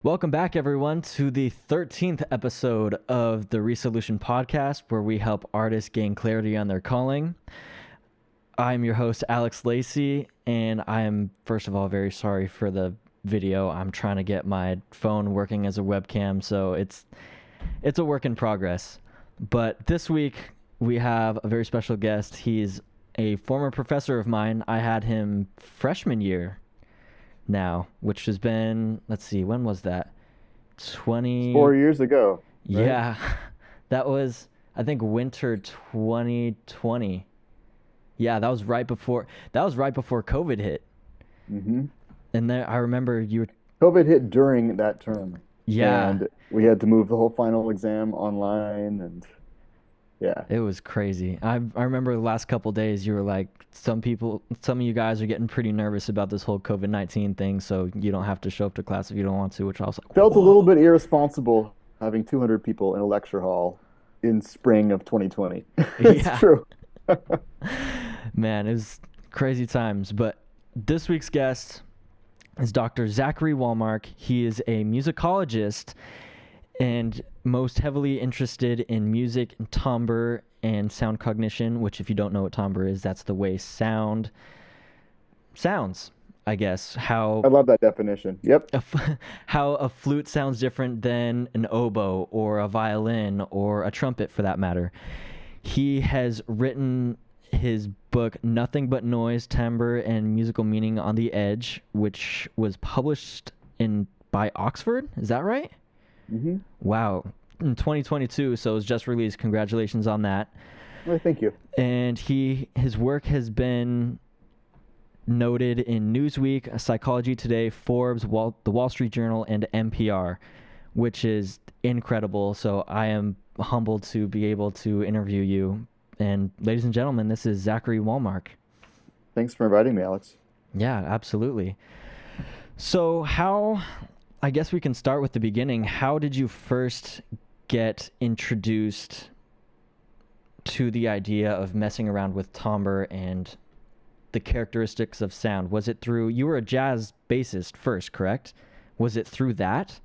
Welcome back, everyone, to the 13th episode of the Resolution Podcast, where we help artists gain clarity on their calling. I'm your host, Alex Lacey, and I am, first of all, very sorry for the video. I'm trying to get my phone working as a webcam, so it's a work in progress. But this week, we have a very special guest. He's a former professor of mine. I had him freshman year now, which has been, let's see, when was that? 4 20, years ago, right? yeah, that was, I think, winter 2020. Yeah, that was right before COVID hit. hmm And then I remember you were, COVID hit during that term, yeah, and we had to move the whole final exam online, and yeah, it was crazy. I remember the last couple days you were like, some of you guys are getting pretty nervous about this whole COVID-19 thing, so you don't have to show up to class if you don't want to, which I was like, felt a little whoa. bit irresponsible having 200 people in a lecture hall in spring of 2020. It's Yeah. true. Man, it was crazy times. But this week's guest is Dr. Zachary Wallmark. He is a musicologist and most heavily interested in music and timbre and sound cognition, which, if you don't know what timbre is, that's the way sound sounds, I guess. I love that definition. Yep. A, how a flute sounds different than an oboe or a violin or a trumpet, for that matter. He has written his book Nothing But Noise, Timbre, and Musical Meaning on the Edge, which was published in by Oxford. Is that right? hmm Wow. In 2022, so it was just released. Congratulations on that. Well, thank you. And his work has been noted in Newsweek, Psychology Today, Forbes, the Wall Street Journal, and NPR, which is incredible. So I am humbled to be able to interview you. And ladies and gentlemen, this is Zachary Wallmark. Thanks for inviting me, Alex. Yeah, absolutely. So I guess we can start with the beginning. How did you first get introduced to the idea of messing around with timbre and the characteristics of sound? Was it through, you were a jazz bassist first, correct? Was it through that?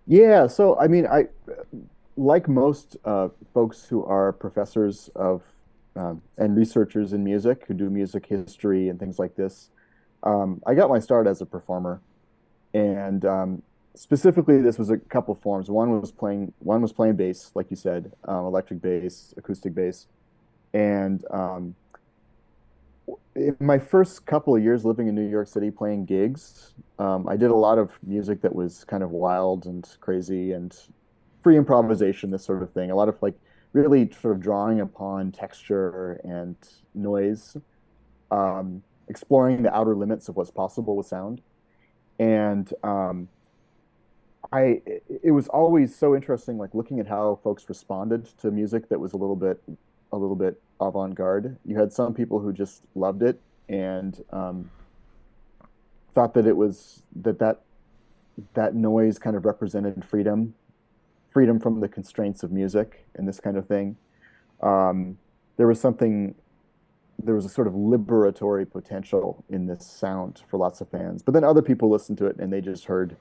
Yeah, so I mean, I like most folks who are professors of and researchers in music who do music history and things like this. I got my start as a performer, and specifically, this was a couple forms. One was playing bass, like you said, electric bass, acoustic bass, and in my first couple of years living in New York City playing gigs, I did a lot of music that was kind of wild and crazy and free improvisation, this sort of thing. A lot of like really sort of drawing upon texture and noise, exploring the outer limits of what's possible with sound. And it was always so interesting, like looking at how folks responded to music that was a little bit avant-garde. You had some people who just loved it and thought that it was that noise kind of represented freedom from the constraints of music and this kind of thing. Um, there was something, there was a sort of liberatory potential in this sound for lots of fans. But then other people listened to it and they just heard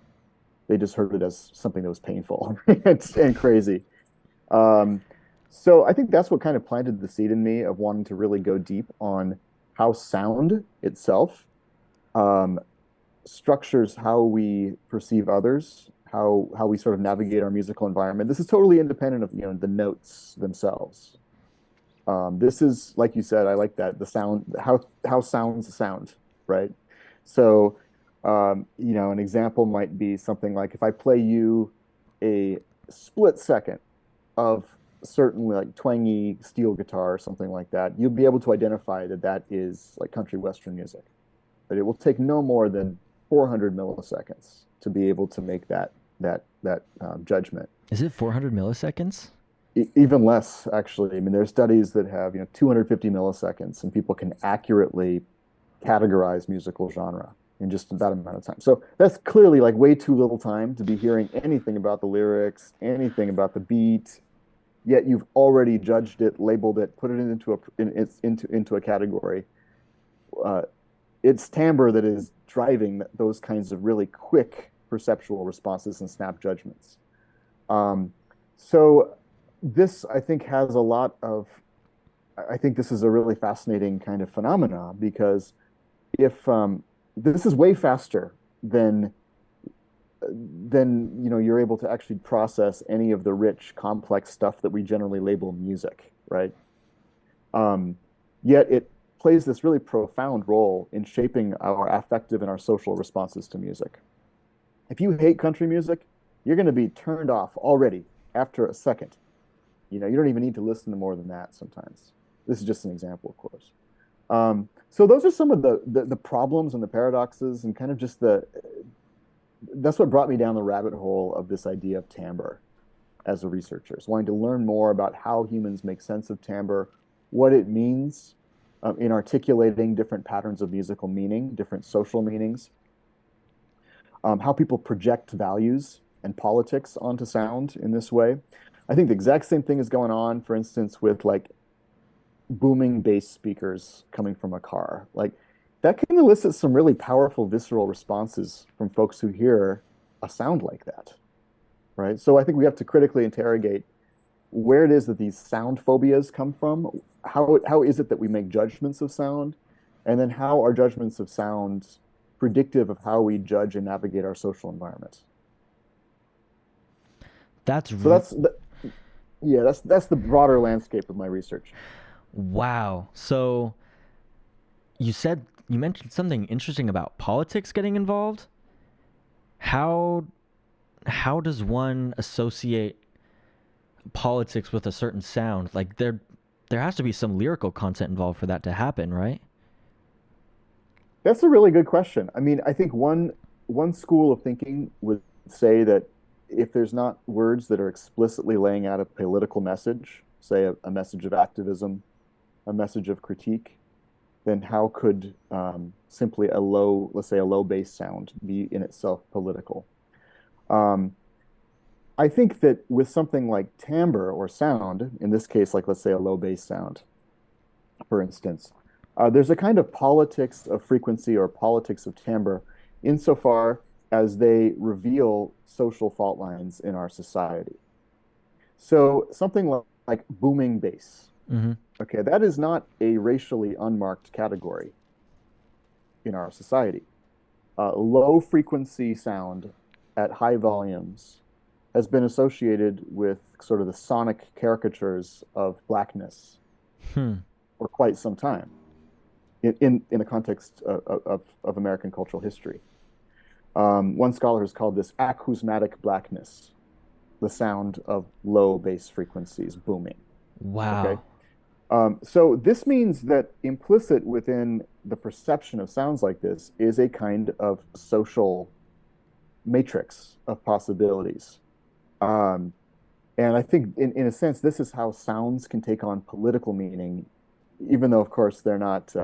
it as something that was painful and crazy. Um, so I think that's what kind of planted the seed in me of wanting to really go deep on how sound itself um, structures how we perceive others, how we sort of navigate our musical environment. This is totally independent of the notes themselves. This is like you said, I like that the sound, how sounds sound, right? So an example might be something like if I play you a split second of certain like twangy steel guitar or something like that, you'll be able to identify that that is like country western music. But it will take no more than 400 milliseconds to be able to make that judgment. Is it 400 milliseconds? Even less, actually. I mean, there are studies that have 250 milliseconds, and people can accurately categorize musical genre in just that amount of time. So that's clearly like way too little time to be hearing anything about the lyrics, anything about the beat, yet you've already judged it, labeled it, put it into a category. Uh, it's timbre that is driving those kinds of really quick perceptual responses and snap judgments. Um, so this, I think, has a lot of, I think this is a really fascinating kind of phenomena because if this is way faster than you're able to actually process any of the rich, complex stuff that we generally label music, right? Um, Yet it plays this really profound role in shaping our affective and our social responses to music. If you hate country music, you're going to be turned off already after a second. You don't even need to listen to more than that sometimes. This is just an example, of course. So those are some of the problems and the paradoxes and kind of just that's what brought me down the rabbit hole of this idea of timbre as a researcher, is wanting to learn more about how humans make sense of timbre, what it means in articulating different patterns of musical meaning, different social meanings, how people project values and politics onto sound in this way. I think the exact same thing is going on, for instance, with like booming bass speakers coming from a car. Like that can elicit some really powerful visceral responses from folks who hear a sound like that, right? So I think we have to critically interrogate where it is that these sound phobias come from. How is it that we make judgments of sound? And then how are judgments of sound predictive of how we judge and navigate our social environment? That's So yeah, that's the broader landscape of my research. wow. So you mentioned something interesting about politics getting involved. How how does one associate politics with a certain sound? Like there has to be some lyrical content involved for that to happen, right? That's a really good question. I mean, I think one school of thinking would say that if there's not words that are explicitly laying out a political message, say a message of activism, a message of critique, then how could simply let's say a low bass sound be in itself political? Um, I think that with something like timbre or sound, in this case, like let's say a low bass sound, for instance, there's a kind of politics of frequency or politics of timbre insofar as they reveal social fault lines in our society. So something like booming bass, Mm-hmm. okay, that is not a racially unmarked category in our society. Low frequency sound at high volumes has been associated with sort of the sonic caricatures of blackness Hmm. for quite some time in the context of American cultural history. One scholar has called this acousmatic blackness, the sound of low bass frequencies booming. Okay. Wow. So this means that implicit within the perception of sounds like this is a kind of social matrix of possibilities. Um, and I think in a sense, this is how sounds can take on political meaning, even though, of course, they're not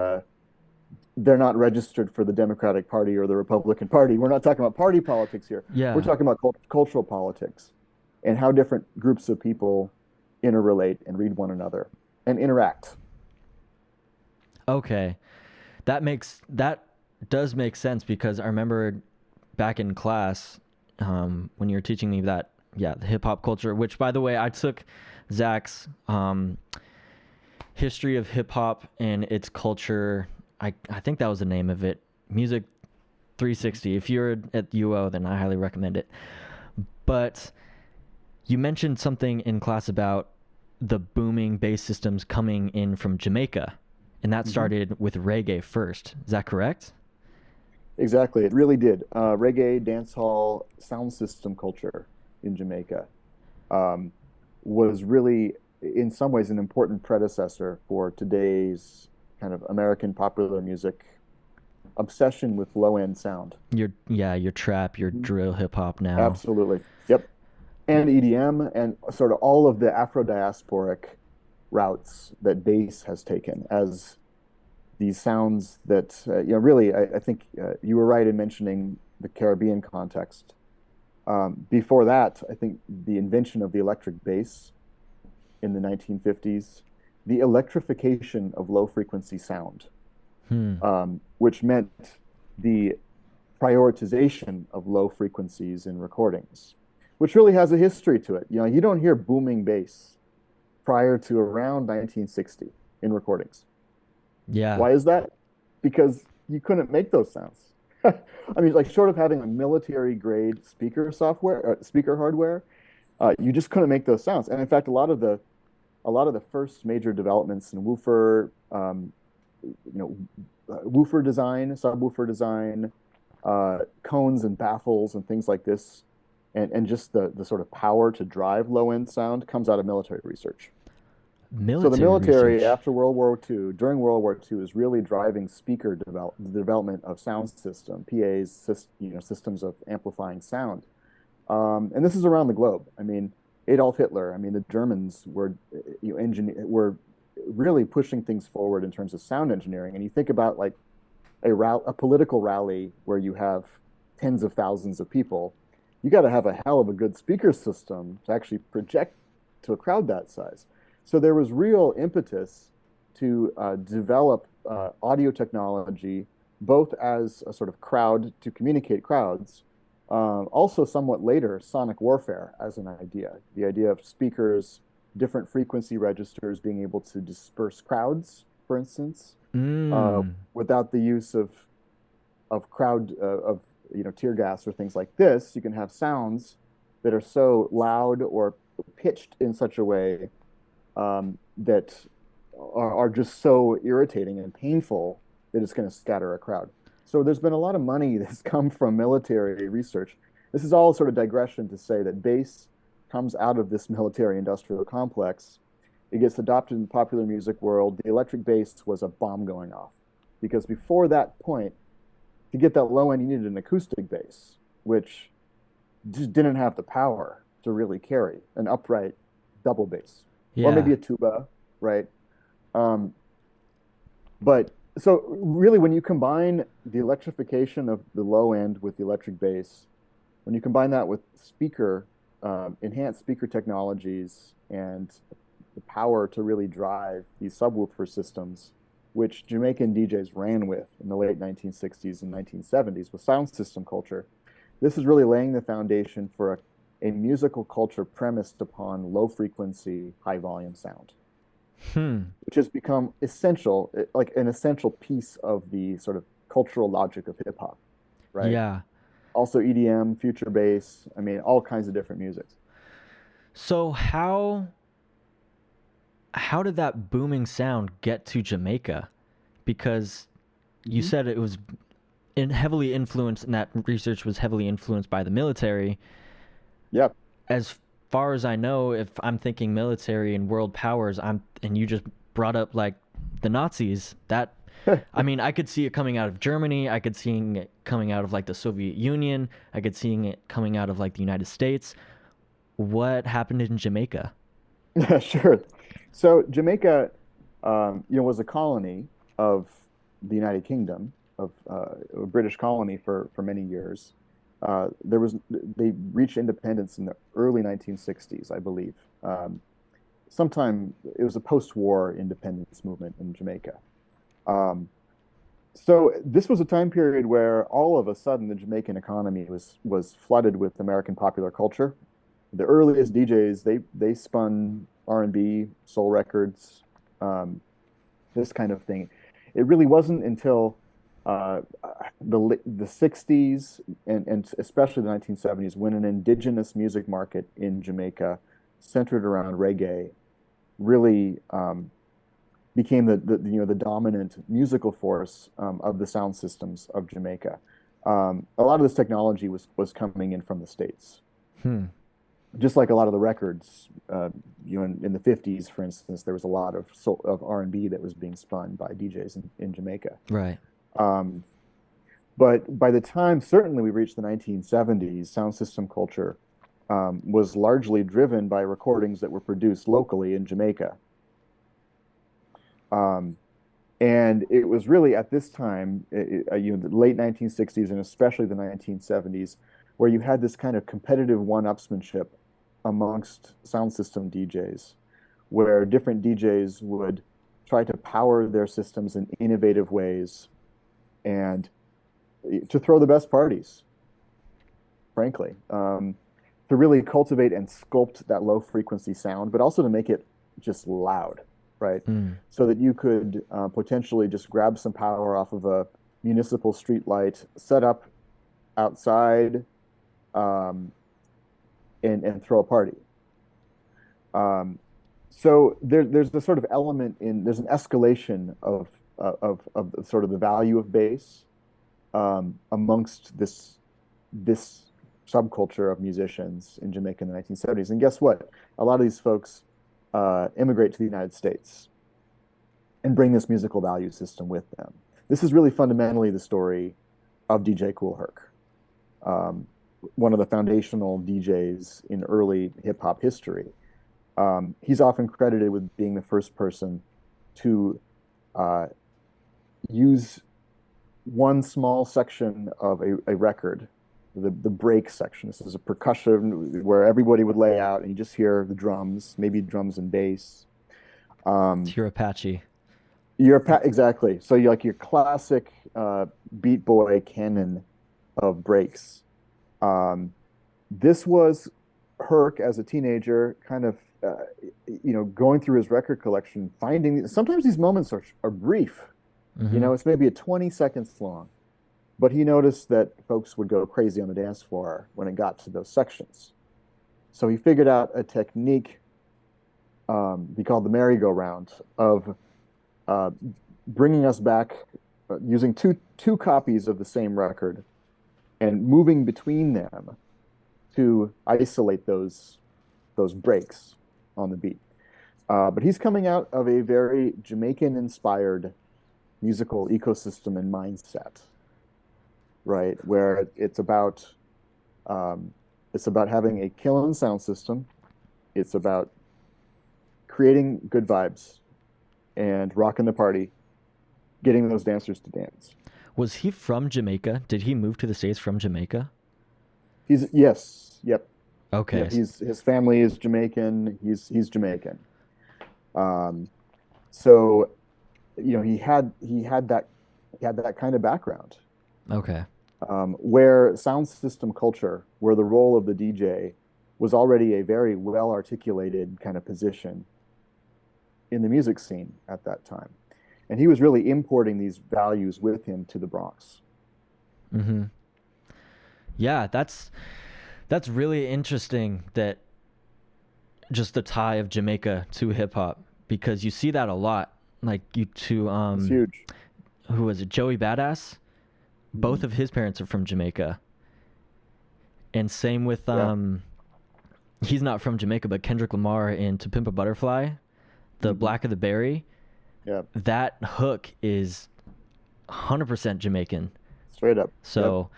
registered for the Democratic Party or the Republican Party. We're not talking about party politics here. We're Yeah. talking about cultural politics and how different groups of people interrelate and read one another and interact. Okay. That does make sense because I remember back in class when you were teaching me that the hip hop culture, which by the way I took Zach's history of hip hop and its culture. I think that was the name of it. Music 360. If you're at UO, then I highly recommend it. But you mentioned something in class about the booming bass systems coming in from Jamaica, and that Mhm. started with reggae first. Is that correct? Exactly. It really did. Reggae, dancehall, sound system culture in Jamaica um, was really, in some ways, an important predecessor for today's kind of American popular music obsession with low end sound. Your trap, your Mhm. drill hip hop now. Absolutely. Yep. And EDM and sort of all of the Afro-diasporic routes that bass has taken as these sounds that, really, I think you were right in mentioning the Caribbean context. Before that, I think the invention of the electric bass in the 1950s, the electrification of low frequency sound, Hmm. which meant the prioritization of low frequencies in recordings, which really has a history to it. You don't hear booming bass prior to around 1960 in recordings. Yeah. Why is that? Because you couldn't make those sounds. I mean, like short of having a military grade speaker software, speaker hardware, you just couldn't make those sounds. And in fact, a lot of the first major developments in woofer, woofer design, subwoofer design, cones and baffles and things like this, and just the sort of power to drive low end sound comes out of military research. So the Military military research. after World War II, during World War II, is really driving the development of sound system, PAs, systems of amplifying sound. And this is around the globe. I mean, Adolf Hitler, I mean, the Germans were really pushing things forward in terms of sound engineering. And you think about like a political rally where you have tens of thousands of people, you got to have a hell of a good speaker system to actually project to a crowd that size. So there was real impetus to develop audio technology, both as a sort of crowd to communicate crowds, also somewhat later, sonic warfare as an idea. The idea of speakers, different frequency registers being able to disperse crowds, for instance, Mm. without the use of crowd of tear gas or things like this. You can have sounds that are so loud or pitched in such a way that are just so irritating and painful that it's going to scatter a crowd. So there's been a lot of money that's come from military research. This is all sort of digression to say that bass comes out of this military industrial complex. It gets adopted in the popular music world. The electric bass was a bomb going off because before that point, to get that low end, you needed an acoustic bass, which just didn't have the power to really carry an upright double bass, or maybe Yeah. a tuba, right? Um, but so really, when you combine the electrification of the low end with the electric bass, when you combine that with enhanced speaker technologies and the power to really drive these subwoofer systems, which Jamaican DJs ran with in the late 1960s and 1970s with sound system culture, this is really laying the foundation for a musical culture premised upon low frequency, high volume sound, Hmm. which has become essential, like an essential piece of the sort of cultural logic of hip hop, right? Yeah. Also EDM, future bass, I mean, all kinds of different musics. So how did that booming sound get to Jamaica? Because you Mhm. said it was heavily influenced, and that research was heavily influenced by the military. Yeah, As far as I know, if I'm thinking military and world powers, and you just brought up like the Nazis. That, I mean, I could see it coming out of Germany. I could seeing it coming out of like the Soviet Union. I could seeing it coming out of like the United States. What happened in Jamaica? yeah, sure. So Jamaica, was a colony of the United Kingdom, of a British colony for many years. They reached independence in the early 1960s, I believe. Sometime it was a post-war independence movement in Jamaica. Um, so this was a time period where all of a sudden the Jamaican economy was flooded with American popular culture. The earliest DJs they spun R&B, soul records, um, this kind of thing. It really wasn't until the 60s and especially the 1970s when an indigenous music market in Jamaica centered around reggae really became the dominant musical force of the sound systems of Jamaica. A lot of this technology was coming in from the States, Hmm. just like a lot of the records. In the 50s, for instance, there was a lot of R&B that was being spun by DJs in Jamaica. Right. Um, but by the time certainly we reached the 1970s, sound system culture was largely driven by recordings that were produced locally in Jamaica. Um, And it was really at this time, the late 1960s and especially the 1970s, where you had this kind of competitive one-upsmanship amongst sound system DJs, where different DJs would try to power their systems in innovative ways and to throw the best parties, frankly, to really cultivate and sculpt that low frequency sound, but also to make it just loud, right? Mm. So that you could potentially just grab some power off of a municipal street light, set up outside, um, and throw a party. Um, so there's the sort of element in there's an escalation of sort of the value of bass amongst this subculture of musicians in Jamaica in the 1970s. And guess what? A lot of these folks immigrate to the United States and bring this musical value system with them. This is really fundamentally the story of DJ Kool Herc, um, one of the foundational DJs in early hip hop history. He's often credited with being the first person to uh, use one small section of a record, the break section. This is a percussion where everybody would lay out and you just hear the drums, maybe drums and bass. It's Um, your Apache. exactly. So you like your classic Beat Boy canon of breaks. Um, this was Herc as a teenager, kind of going through his record collection, finding sometimes these moments are brief. Mm-hmm. It's maybe a 20 seconds long, but he noticed that folks would go crazy on the dance floor when it got to those sections. So he figured out a technique he called the merry-go-round of uh, bringing us back using two copies of the same record and moving between them to isolate those breaks on the beat. But he's coming out of a very Jamaican-inspired musical ecosystem and mindset, right? Where it's about having a killing sound system. It's about creating good vibes and rocking the party, getting those dancers to dance. Was he from Jamaica? Did he move to the States from Jamaica? Yes, yep, Okay. yep. His family is Jamaican. He's Jamaican. Um, so he had that kind of background Okay. where sound system culture, where the role of the DJ was already a very well articulated kind of position in the music scene at that time. And he was really importing these values with him to the Bronx. Mm-hmm. Yeah, that's really interesting that just the tie of Jamaica to hip hop because you see that a lot. Like you to It's huge. who was it? Joey Badass. Both Mhm. of his parents are from Jamaica. And same with Yeah. he's not from Jamaica, but Kendrick Lamar in To Pimp a Butterfly, the Hmm. Black of the Berry. Yeah. That hook is 100% Jamaican. Straight up. Yep. So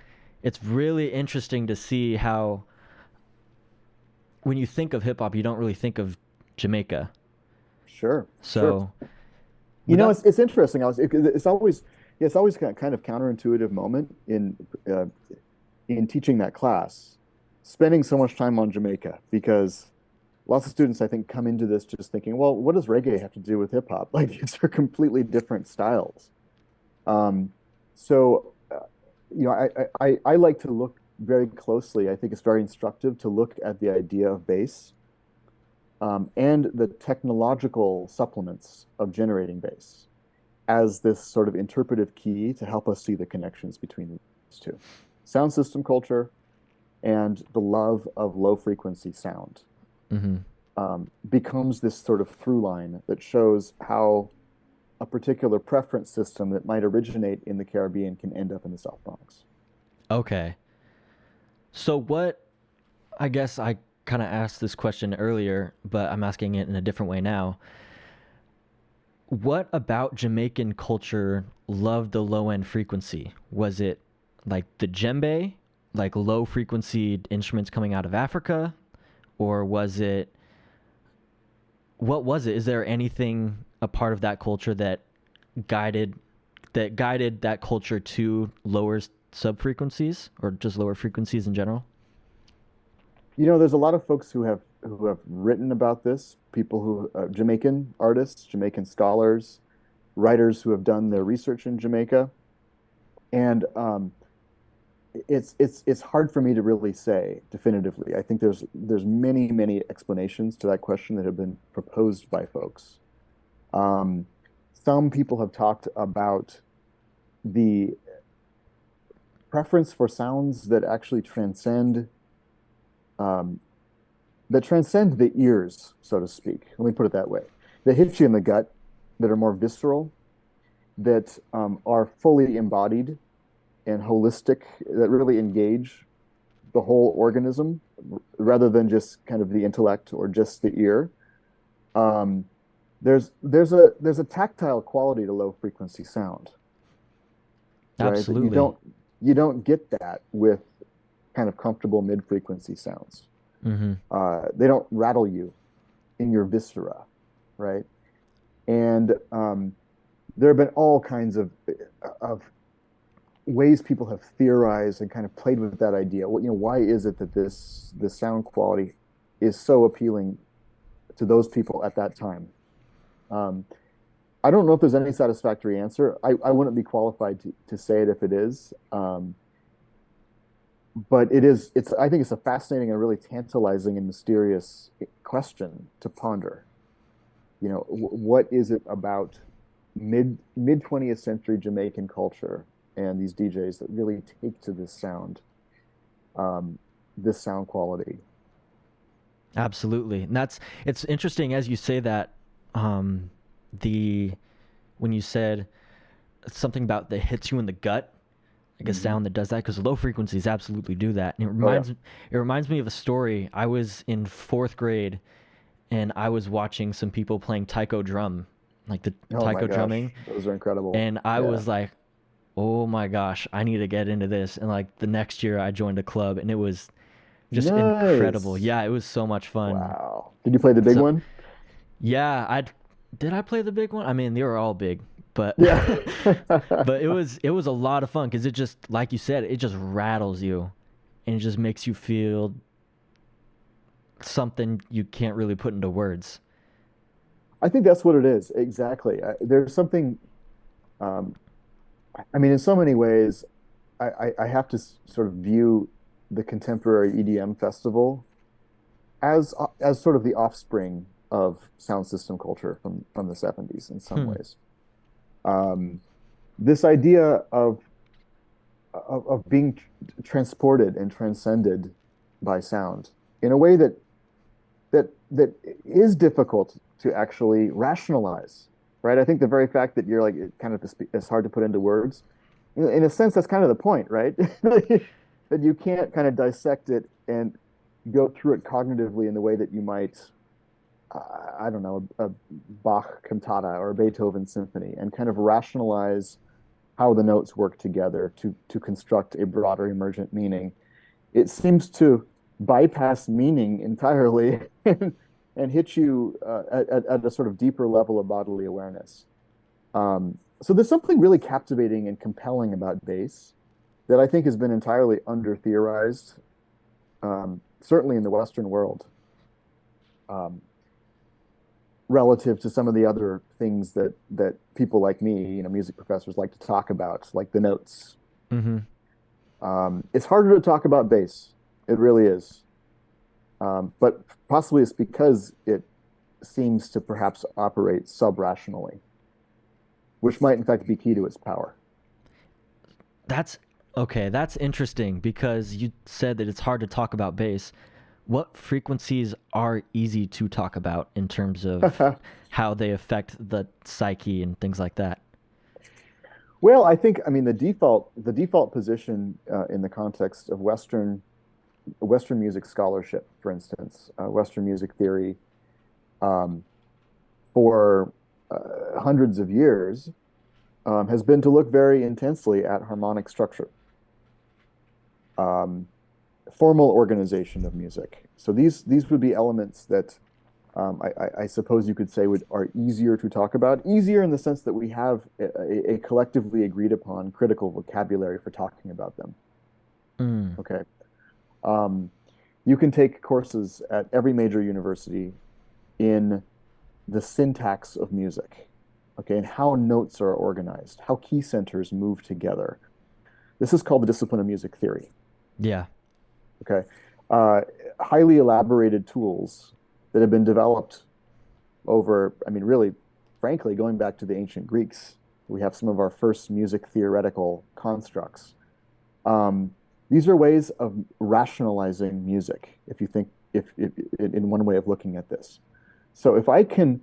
it's really interesting to see how when you think of hip hop, you don't really think of Jamaica. Sure. Sure. So, but that It's interesting. It's always kind of counterintuitive moment uh, in teaching that class, spending so much time on Jamaica because lots of students I think come into this just thinking, well, what does reggae have to do with hip hop? Like these are completely different styles. Um, so I like to look very closely. I think it's very instructive to look at the idea of bass and the technological supplements of generating bass as this sort of interpretive key to help us see the connections between these two. Sound system culture and the love of low frequency sound mm-hmm. becomes this sort of through line that shows how a particular preference system that might originate in the Caribbean can end up in the South Bronx. Okay. So what I guess I kind of asked this question earlier, but I'm asking it in a different way now. What about Jamaican culture loved the low end frequency? Was it like the djembe, like low frequency instruments coming out of Africa? Or was it, what was it? Is there anything, a part of that culture guided, that guided that culture to lower sub frequencies or just lower frequencies in general? There's a lot of folks who have written about this, people who Jamaican artists, Jamaican scholars, writers who have done their research in Jamaica. And it's hard for me to really say definitively. I think there's many explanations to that question that have been proposed by folks. Um, some people have talked about the preference for sounds that actually um, transcend the ears, so to speak. Let me put it that way. That hit you in the gut, that are more visceral, that are fully embodied and holistic, that really engage the whole organism rather than just kind of the intellect or just the ear. Um, there's a tactile quality to low frequency sound, right? That Absolutely. you don't get that with kind of comfortable mid frequency sounds. Hmm. They don't rattle you in your viscera, right? And there have been all kinds of ways people have theorized and kind of played with that idea. Well, why is it that this sound quality is so appealing to those people at that time? Um, I don't know if there's any satisfactory answer. I wouldn't be qualified to say it if it is. But I think it's a fascinating and really tantalizing and mysterious question to ponder. What is it about mid 20th century Jamaican culture and these DJs that really take to um, this sound quality? Absolutely. And it's interesting as you say that, um, the when you said something about that hits you in the gut, like a Hmm. sound that does that, because low frequencies absolutely do that. And Oh yeah. it reminds me of a story. I was in fourth grade and I was watching some people playing taiko drum, like the Oh my taiko drumming, gosh, those are incredible. and I Yeah. was like, "Oh my gosh, I need to get into this." And like the next year, I joined a club, and it was just incredible. Nice. Yeah, it was so much fun. Wow. Did you play the big So one? yeah, I did. I play the big one. I mean, they were all big, but Yeah. but it was a lot of fun because it just, like you said, it just rattles you, and it just makes you feel something you can't really put into words. I think that's what it is. Exactly. There's something, um, I mean, in so many ways, I have to sort of view the contemporary EDM festival as sort of the offspring of sound system culture from the 70s in some Hmm. ways. Um, this idea of being transported and transcended by sound in a way that is difficult to actually rationalize, right? I think the very fact that you're like it kind of it's hard to put into words. In a sense, that's kind of the point, right? That you can't kind of dissect it and go through it cognitively in the way that you might, I don't know, a Bach cantata or a Beethoven symphony, and kind of rationalize how the notes work together to construct a broader emergent meaning. It seems to bypass meaning entirely and hit you at a sort of deeper level of bodily awareness. So there's something really captivating and compelling about bass that I think has been entirely under theorized, certainly in the Western world, um, relative to some of the other things that people like me, music professors like to talk about, like the notes. Mm-hmm. It's harder to talk about bass. It really is. But possibly it's because it seems to perhaps operate sub-rationally, which might in fact be key to its power. That's okay. That's interesting because you said that it's hard to talk about bass. What frequencies are easy to talk about in terms of how they affect the psyche and things like that? Well, I mean, the default position in the context of Western music scholarship, for instance, Western music theory, um, for hundreds of years, has been to look very intensely at harmonic structure, um, formal organization of music. So these would be elements that I suppose you could say are easier to talk about, easier in the sense that we have a collectively agreed upon critical vocabulary for talking about them. Mm. Okay. Um, you can take courses at every major university in the syntax of music, okay, and how notes are organized, how key centers move together. This is called the discipline of music theory. Yeah. Okay. Uh, Highly elaborated tools that have been developed over, I mean, really, frankly, going back to the ancient Greeks, we have some of our first music theoretical constructs. Um, these are ways of rationalizing music, if you think, if in one way of looking at this. So if I can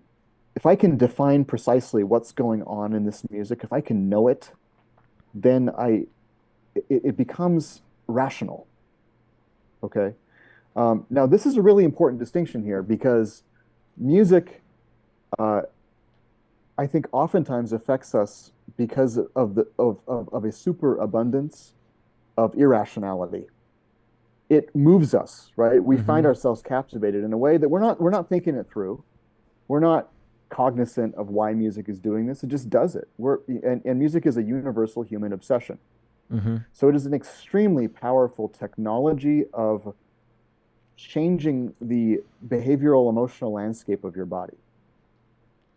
define precisely what's going on in this music, if I can know it, then it becomes rational. Okay. Now, this is a really important distinction here because music, uh, I think, oftentimes affects us because of of a superabundance of irrationality. It moves us, right? We find Mm-hmm. ourselves captivated in a way that we're not thinking it through. We're not cognizant of why music is doing this. It just does it. And music is a universal human obsession. Mm-hmm. So it is an extremely powerful technology of changing the behavioral emotional landscape of your body,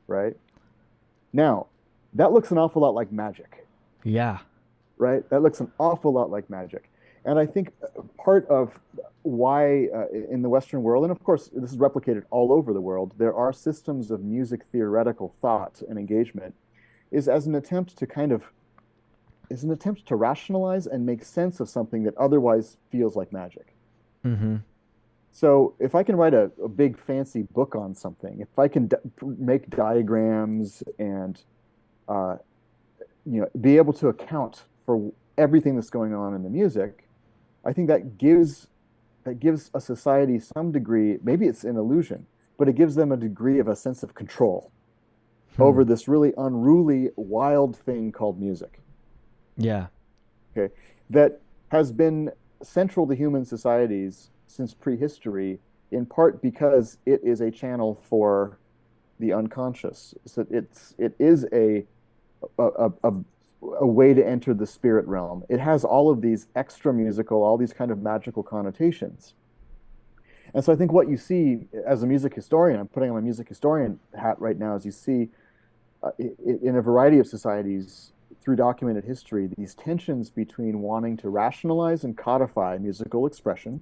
right? Now, that looks an awful lot like magic, Yeah. right? That looks an awful lot like magic. And I think part of why in the Western world, and of course, this is replicated all over the world, there are systems of music theoretical thought and engagement, is as an attempt to kind of is an attempt to rationalize and make sense of something that otherwise feels like magic. Mm-hmm. So if I can write a big fancy book on something, if I can make diagrams and uh, be able to account for everything that's going on in the music, I think that gives a society some degree, maybe it's an illusion, but it gives them a degree of a sense of control Hmm. over this really unruly, wild thing called music. Yeah. Okay, that has been central to human societies since prehistory, in part because it is a channel for the unconscious. So it is a, a, a way to enter the spirit realm. It has all of these extra musical, all these kind of magical connotations. And so I think what you see as a music historian, I'm putting on my music historian hat right now, as you see in a variety of societies through documented history, these tensions between wanting to rationalize and codify musical expression.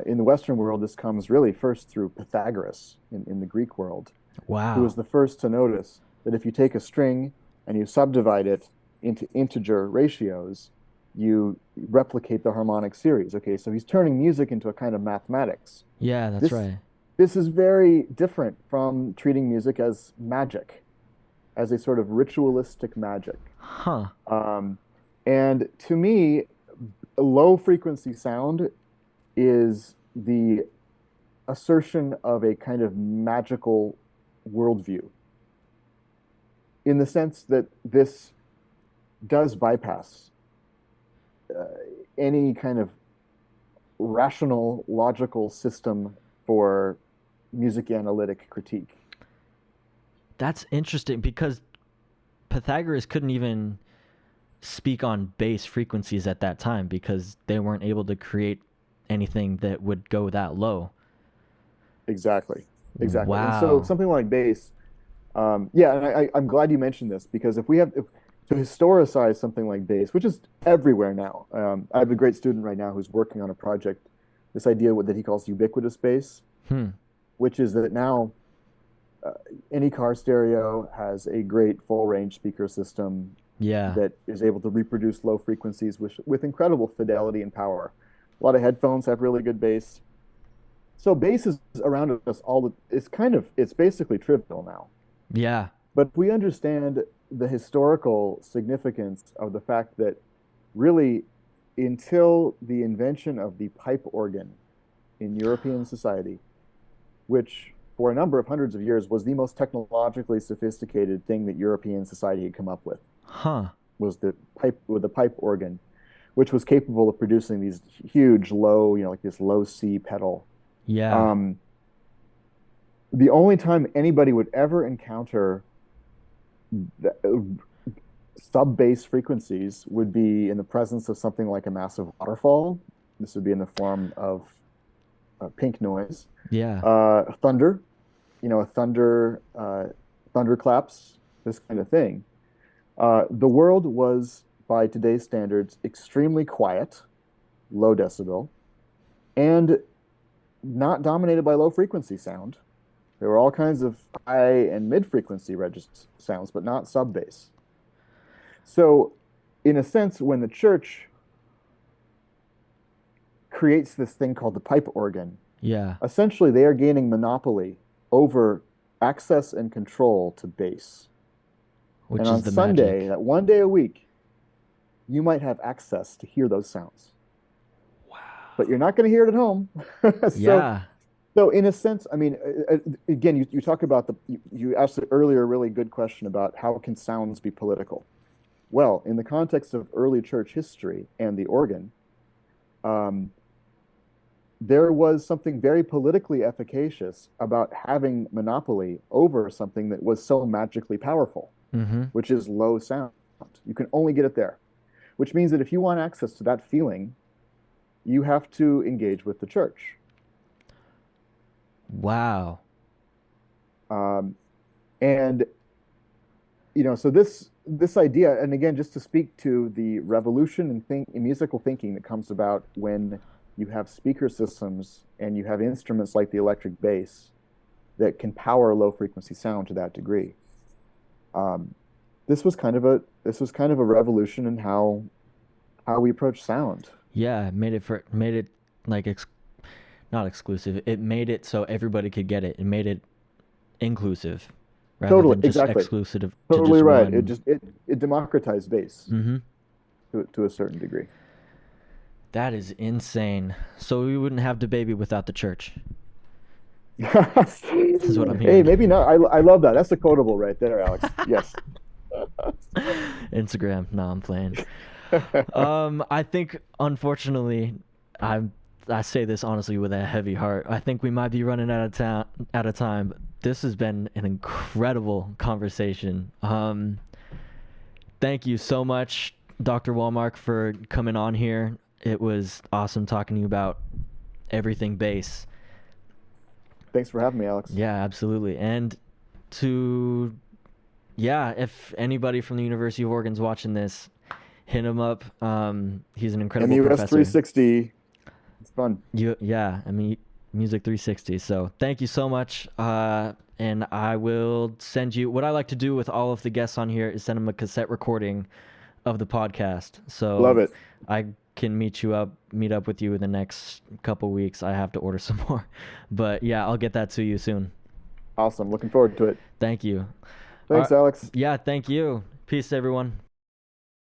In the Western world, this comes really first through Pythagoras in the Greek world, who was Wow. the first to notice that if you take a string and you subdivide it into integer ratios, you replicate the harmonic series. Okay, so he's turning music into a kind of mathematics. Yeah, that's This right. this is very different from treating music as magic, as a sort of ritualistic magic. Huh. Um, and to me, low frequency sound is the assertion of a kind of magical worldview in the sense that this does bypass uh, any kind of rational, logical system for music analytic critique. That's interesting because Pythagoras couldn't even speak on bass frequencies at that time because they weren't able to create anything that would go that low. Exactly. Exactly. And so Wow. something like bass, yeah, and I'm glad you mentioned this because if to historicize something like bass, which is everywhere now, I have a great student right now who's working on a project, this idea that he calls ubiquitous bass, Hmm. which is that now uh, any car stereo has a great full range speaker system Yeah. that is able to reproduce low frequencies with incredible fidelity and power. A lot of headphones have really good bass. So bass is around us it's basically trivial now. Yeah. But if we understand the historical significance of the fact that really until the invention of the pipe organ in European society, which for a number of hundreds of years was the most technologically sophisticated thing that European society had come up with, Huh. was the pipe organ, which was capable of producing these huge low, like this low C pedal. Yeah. Um, the only time anybody would ever encounter the, sub bass frequencies would be in the presence of something like a massive waterfall. This would be in the form of pink noise, Yeah. thunder, a thunderclaps, this kind of thing. The world was by today's standards, extremely quiet, low decibel, and not dominated by low frequency sound. There were all kinds of high and mid frequency sounds, but not sub bass. So, in a sense, when the church creates this thing called the pipe organ, Yeah. essentially they are gaining monopoly over access and control to bass. Which and is on the Sunday, magic. that one day a week, you might have access to hear those sounds. Wow. But you're not going to hear it at home. so, Yeah. so in a sense, I mean, again, you talk about you asked earlier a really good question about how can sounds be political. Well, in the context of early church history and the organ, there was something very politically efficacious about having monopoly over something that was so magically powerful, which is low sound. You can only get it there, which means that if you want access to that feeling, you have to engage with the church. Wow. And so this idea, and again, just to speak to the revolution in musical thinking that comes about when you have speaker systems and you have instruments like the electric bass that can power low frequency sound to that degree. This was kind of a revolution in how we approach sound. Yeah, made it like not exclusive. It made it so everybody could get it. It made it inclusive rather Totally, than just exactly. exclusive to Totally just right. one. It democratized bass Mm-hmm. to a certain degree. That is insane. So we wouldn't have the baby without the church. This is what I'm Hey, hearing. maybe not. I love that. That's a quotable right there, Alex. Yes. Instagram. No, I'm playing. I think unfortunately, I say this honestly with a heavy heart. I think we might be running out of time. But this has been an incredible conversation. Thank you so much, Dr. Wallmark, for coming on here. It was awesome talking to you about everything bass. Thanks for having me, Alex. Yeah, absolutely. And if anybody from the University of Oregon's watching this, hit him up. He's an incredible MUS professor. 360. It's fun. Music 360. So thank you so much. And I will send you, what I like to do with all of the guests on here is send them a cassette recording of the podcast. So Love it. I can meet up with you in the next couple weeks. I have to order some more, but yeah, I'll get that to you soon. Awesome. Looking forward to it. Thank you. Thanks, Alex. Yeah, thank you. Peace, everyone.